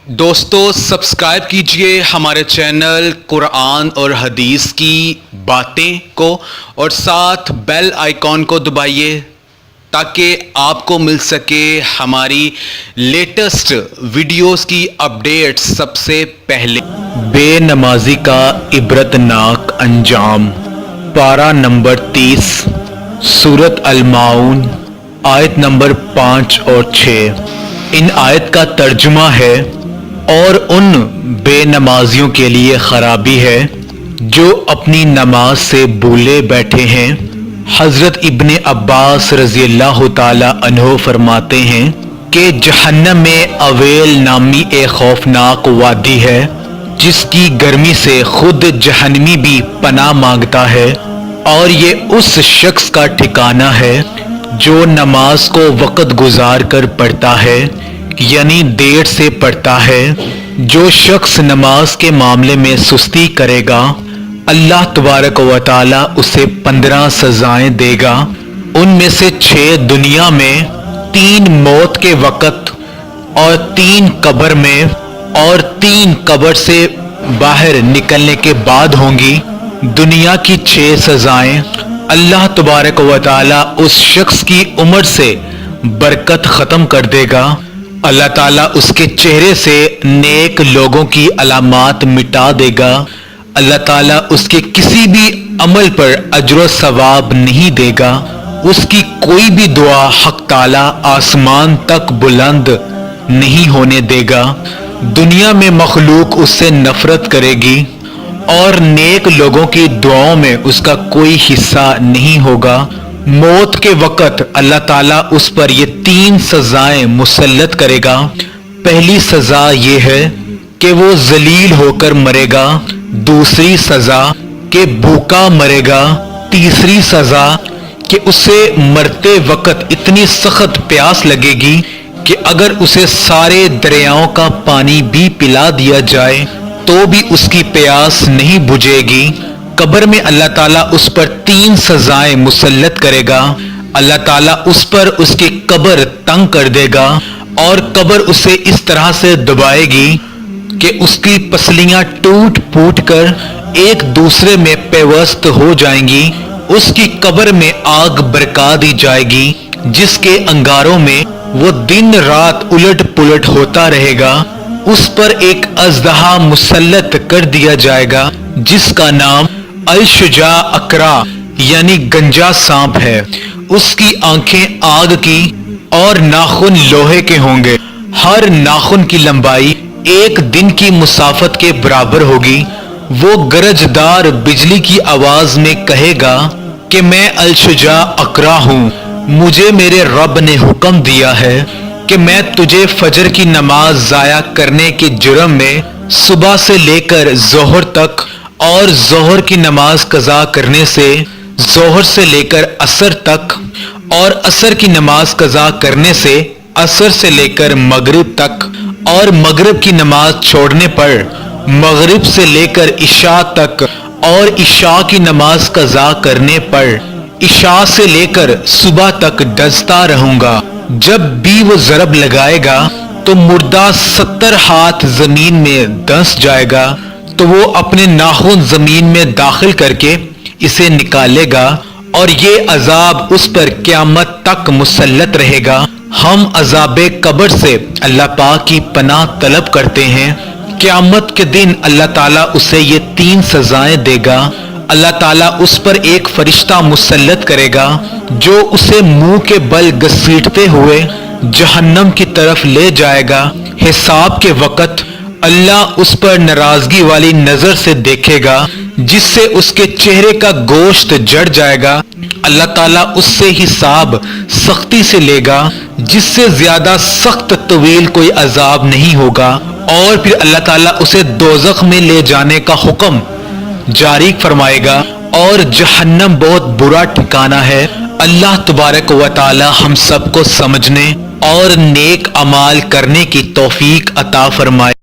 دوستو سبسکرائب کیجئے ہمارے چینل قرآن اور حدیث کی باتیں کو اور ساتھ بیل آئیکن کو دبائیے تاکہ آپ کو مل سکے ہماری لیٹسٹ ویڈیوز کی اپڈیٹ سب سے پہلے۔ بے نمازی کا عبرتناک انجام، پارہ نمبر 30، سورۃ الماعون، آیت نمبر 5 اور 6۔ ان آیت کا ترجمہ ہے: اور ان بے نمازیوں کے لیے خرابی ہے جو اپنی نماز سے بھولے بیٹھے ہیں۔ حضرت ابن عباس رضی اللہ تعالی عنہ فرماتے ہیں کہ جہنم میں اویل نامی ایک خوفناک وادی ہے جس کی گرمی سے خود جہنمی بھی پناہ مانگتا ہے، اور یہ اس شخص کا ٹھکانہ ہے جو نماز کو وقت گزار کر پڑھتا ہے، یعنی دیر سے پڑھتا ہے۔ جو شخص نماز کے معاملے میں سستی کرے گا، اللہ تبارک و تعالی اسے 15 سزائیں دے گا۔ ان میں سے 6 دنیا میں، 3 موت کے وقت اور 3 قبر میں اور 3 قبر سے باہر نکلنے کے بعد ہوں گی۔ دنیا کی 6 سزائیں: اللہ تبارک و تعالی اس شخص کی عمر سے برکت ختم کر دے گا، اللہ تعالیٰ اس کے چہرے سے نیک لوگوں کی علامات مٹا دے گا، اللہ تعالیٰ اس کے کسی بھی عمل پر اجر و ثواب نہیں دے گا، اس کی کوئی بھی دعا حق تعالیٰ آسمان تک بلند نہیں ہونے دے گا، دنیا میں مخلوق اس سے نفرت کرے گی اور نیک لوگوں کی دعاؤں میں اس کا کوئی حصہ نہیں ہوگا۔ موت کے وقت اللہ تعالیٰ اس پر یہ 3 سزائیں مسلط کرے گا۔ پہلی سزا یہ ہے کہ وہ ذلیل ہو کر مرے گا، دوسری سزا کہ بھوکا مرے گا، تیسری سزا کہ اسے مرتے وقت اتنی سخت پیاس لگے گی کہ اگر اسے سارے دریاؤں کا پانی بھی پلا دیا جائے تو بھی اس کی پیاس نہیں بجھے گی۔ قبر میں اللہ تعالیٰ اس پر 3 سزائیں مسلط کرے گا، اللہ تعالیٰ اس پر اس کی قبر تنگ کر دے گا اور قبر اسے اس طرح سے دبائے گی کہ اس کی پسلیاں ٹوٹ پھوٹ کر ایک دوسرے میں پیوست ہو جائیں گی۔ اس کی قبر میں آگ برقا دی جائے گی جس کے انگاروں میں وہ دن رات الٹ پلٹ ہوتا رہے گا۔ اس پر ایک اژدہا مسلط کر دیا جائے گا جس کا نام الشجاع اقرع یعنی گنجا سانپ ہے۔ اس کی آنکھیں آگ کی اور ناخن لوہے کے ہوں گے، ہر ناخن کی لمبائی 1 دن کی مسافت کے برابر ہوگی۔ وہ گرجدار بجلی کی آواز میں کہے گا کہ میں الشجاع اقرع ہوں، مجھے میرے رب نے حکم دیا ہے کہ میں تجھے فجر کی نماز ضائع کرنے کے جرم میں صبح سے لے کر ظہر تک اور ظہر کی نماز قضا کرنے سے ظہر سے لے کر عصر تک اور عصر کی نماز قضا کرنے سے عصر سے لے کر مغرب تک اور مغرب کی نماز چھوڑنے پر مغرب سے لے کر عشاء تک اور عشاء کی نماز قضا کرنے پر عشاء سے لے کر صبح تک ڈستا رہوں گا۔ جب بھی وہ ضرب لگائے گا تو مردہ 70 ہاتھ زمین میں دھنس جائے گا، تو وہ اپنے ناخن زمین میں داخل کر کے اسے نکالے گا اور یہ عذاب اس پر قیامت تک مسلط رہے گا۔ ہم عذاب قبر سے اللہ پاک کی پناہ طلب کرتے ہیں۔ قیامت کے دن اللہ تعالیٰ اسے یہ 3 سزائیں دے گا۔ اللہ تعالیٰ اس پر ایک فرشتہ مسلط کرے گا جو اسے منہ کے بل گھسیٹتے ہوئے جہنم کی طرف لے جائے گا۔ حساب کے وقت اللہ اس پر ناراضگی والی نظر سے دیکھے گا جس سے اس کے چہرے کا گوشت جڑ جائے گا۔ اللہ تعالیٰ اس سے حساب سختی سے لے گا جس سے زیادہ سخت طویل کوئی عذاب نہیں ہوگا، اور پھر اللہ تعالیٰ اسے دوزخ میں لے جانے کا حکم جاری فرمائے گا، اور جہنم بہت برا ٹھکانہ ہے۔ اللہ تبارک و تعالی ہم سب کو سمجھنے اور نیک اعمال کرنے کی توفیق عطا فرمائے۔